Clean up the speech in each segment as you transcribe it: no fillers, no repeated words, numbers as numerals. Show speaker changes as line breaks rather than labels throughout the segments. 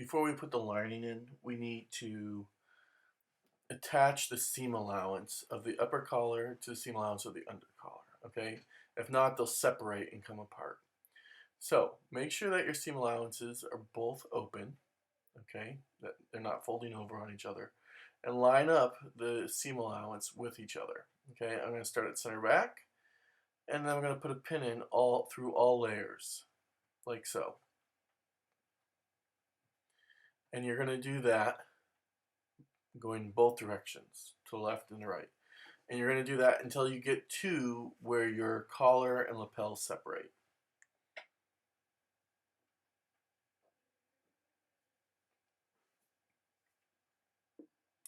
before we put the lining in, we need to attach the seam allowance of the upper collar to the seam allowance of the under collar, okay? If not, they'll separate and come apart. So make sure that your seam allowances are both open, okay? That they're not folding over on each other. And line up the seam allowance with each other, okay? I'm going to start at center back, and then I'm going to put a pin in all through all layers, like so. And you're going to do that going both directions, to the left and the right. And you're going to do that until you get to where your collar and lapel separate.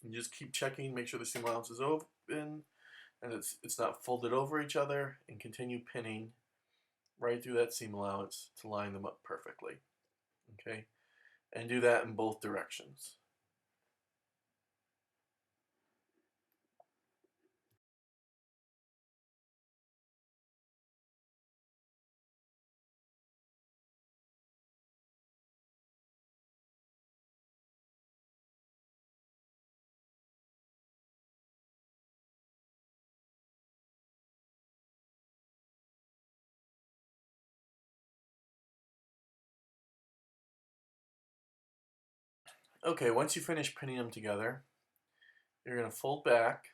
And just keep checking, make sure the seam allowance is open and it's not folded over each other, and continue pinning right through that seam allowance to line them up perfectly. Okay? And do that in both directions. Okay, once you finish pinning them together, you're going to fold back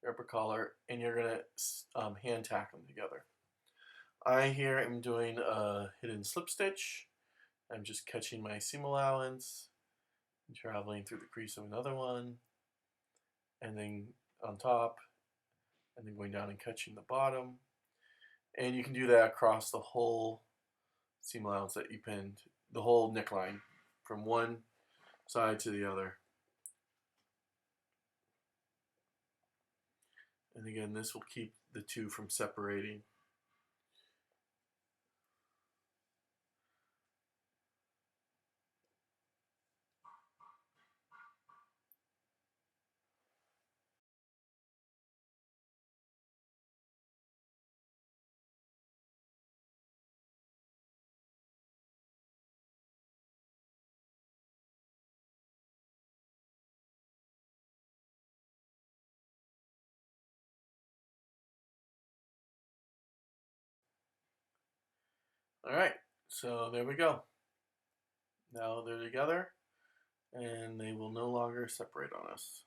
your upper collar and you're going to hand tack them together. I here am doing a hidden slip stitch. I'm just catching my seam allowance and traveling through the crease of another one, and then on top, and then going down and catching the bottom. And you can do that across the whole seam allowance that you pinned, the whole neckline, from one side to the other. And again, this will keep the two from separating. Alright, so there we go. Now they're together and they will no longer separate on us.